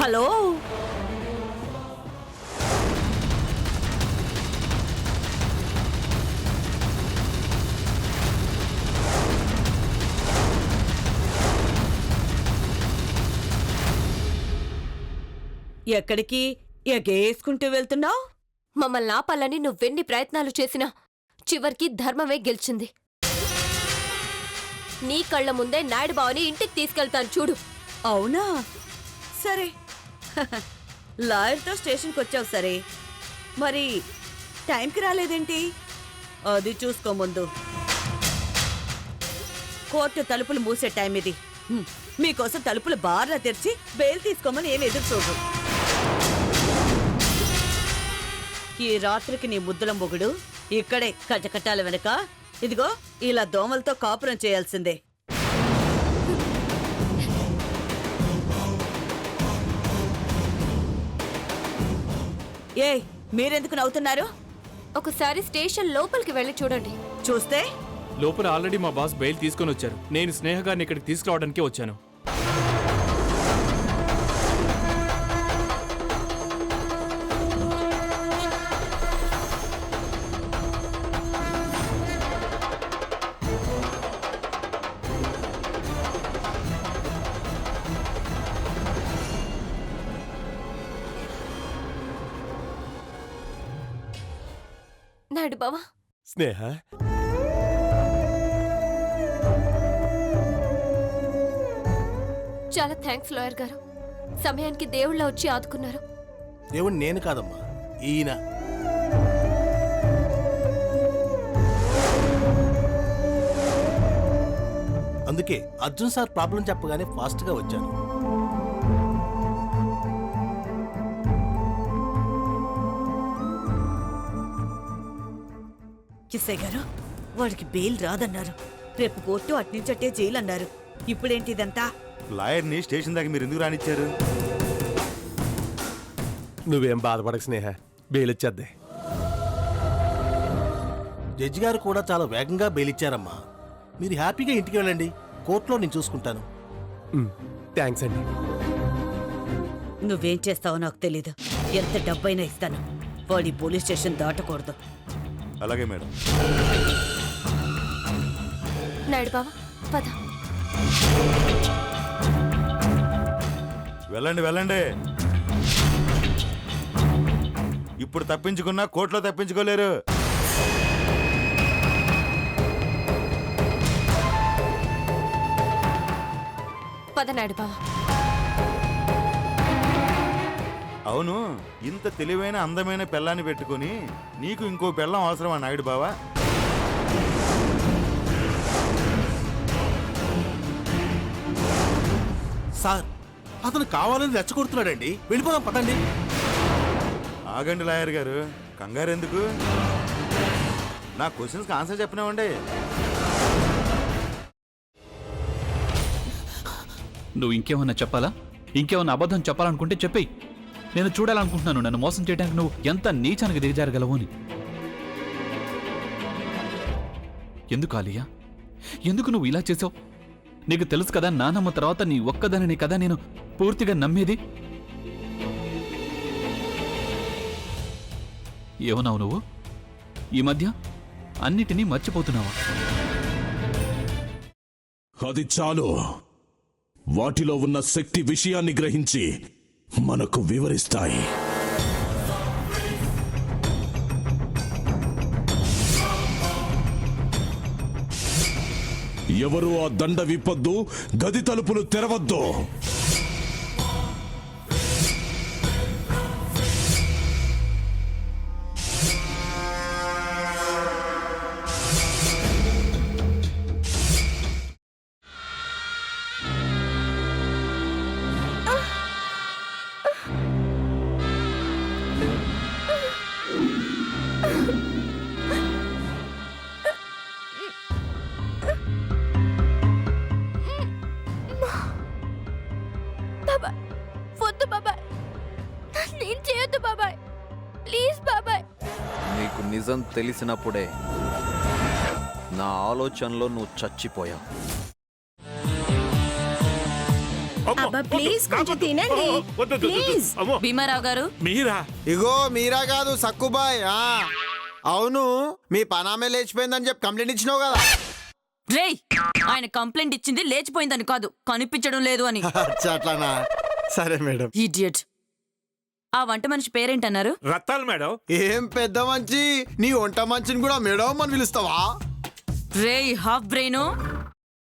Hello, ఎక్కడికి ఎగేసుకుంటూ వెళ్తున్నావు? మమ్మల్ని ఆపాలని నువ్వెన్ని ప్రయత్నాలు చేసినా చివరికి ధర్మమే గెలిచింది. నీ కళ్ల ముందే నాయుడు బావని ఇంటికి తీసుకెళ్తాను చూడు. అవునా? సరే, లాయర్తో స్టేషన్కి వచ్చావు సరే, మరి టైంకి రాలేదేంటి? అది చూసుకో ముందు. కోర్టు తలుపులు మూసే టైం ఇది. మీకోసం తలుపులు బార్లా తెరిచి బెయిల్ తీసుకోమని ఏమి ఎదురు చూడు. ఈ రాత్రికి నీ ముద్దుల మొగుడు ఇక్కడే కటకటాల వెనక ఇదిగో ఇలా దోమలతో కాపురం చేయాల్సిందే. ఏయ్, మీరెందుకు నవ్వుతున్నారు? ఒకసారి స్టేషన్ లోపలికి వెళ్ళి చూడండి. చూస్తే లోపల ఆల్రెడీ మా బాస్ బెయిల్ తీసుకొని వచ్చారు. నేను స్నేహ గారిని ఇక్కడికి తీసుకురావడానికి వచ్చాను. నాయుడు బావా, స్నేహ, చాలా థ్యాంక్స్ లాయర్ గారు. సమయానికి దేవుళ్ళ వచ్చి ఆదుకున్నారు. దేవుడు నేను కాదమ్మా, ఈయన. అందుకే అర్జున్ సార్ ప్రాబ్లం చెప్పగానే ఫాస్ట్ గా వచ్చాను. కిస్సయ్య గారు, వాడికి బెయిల్ రాదన్నారు. రేపు కోర్టు అట్నుంచట్టే జైలు అన్నారు. ఇప్పుడేంటి ఇదంతా? లాయర్ని స్టేషన్ దాకా మీరు ఎందుకు రానిచ్చారు? నువ్వేం బాధపడక స్నేహ, బెయిల్ ఇచ్చేద్దే. జడ్జి గారు కూడా చాలా వేగంగా బెయిల్ ఇచ్చారమ్మా. మీరు హ్యాపీగా ఇంటికి వెళ్ళండి, కోర్టులో నేను చూసుకుంటాను. థ్యాంక్స్ అండి. నువ్వేం చేస్తావో నాకు తెలీదు. ఎంత డబ్బైనా ఇస్తాను. వాడి పోలీస్ స్టేషన్ దాటకూడదు. అలాగే మేడం. నాయుడు బావా, పద. వెళ్ళండి వెళ్ళండి. ఇప్పుడు తప్పించుకున్నా కోర్టులో తప్పించుకోలేరు. పద నాయుడు బావా. అవును, ఇంత తెలివైన అందమైన పెళ్ళాన్ని పెట్టుకుని నీకు ఇంకో పెళ్ళం అవసరమా నాయుడు బావా? సార్, అతను కావాలని రెచ్చగొడుతున్నాడండి. వెళ్ళిపోదాం పదండి. ఆగండి లాయర్ గారు, కంగారు ఎందుకు? నా క్వశ్చన్స్కి ఆన్సర్ చెప్పనివ్వండి. నువ్వు ఇంకేమన్నా చెప్పాలా? ఇంకేమన్నా అబద్ధం చెప్పాలనుకుంటే చెప్పేయి. నేను చూడాలనుకుంటున్నాను నన్ను మోసం చేయడానికి నువ్వు ఎంత నీచానికి దిగజారగలవు అని. ఎందుకు ఆలియా, ఎందుకు నువ్వు ఇలా చేసావు? నీకు తెలుసు కదా, నానమ్మ తర్వాత నీ ఒక్కదానిని కదా నేను పూర్తిగా నమ్మేది. ఏమన్నావు నువ్వు? ఈ మధ్య అన్నిటినీ మర్చిపోతున్నావా? అది చాలు. వాటిలో ఉన్న శక్తి విషయాన్ని గ్రహించి మనకు వివరిస్తాయి. ఎవరు ఆ దండ విప్పొద్దు, గది తలుపులు తెరవద్దు. నీకు నిజం తెలిసినప్పుడే నా ఆలోచనలో నువ్వు చచ్చిపోయావు. అబ్బా ప్లీజ్ కొంచెం తినండి ప్లీజ్. భీమారావు గారు మీరా? ఇగో మీరా కాదు సక్కుబాయ్. అవును, మీ పనామే లేచిపోయిందని చెప్పి కంప్లైంట్ ఇచ్చినావు కదా. రేయ్, ఆయన కంప్లైంట్ ఇచ్చింది లేచిపోయిందని కాదు, కనిపించడం లేదు అని. అచ్చా, అట్లానా? సరే మేడం. ఇడియట్. ఆ వంట మనిషి పేరేంటన్నారు? రత్తాలు మేడం. ఏం పెద్ద మంచి, నీ వంట మంచిని కూడా మేడం అని పిలుస్తావా? రేయ్ హాఫ్ బ్రెయిన్,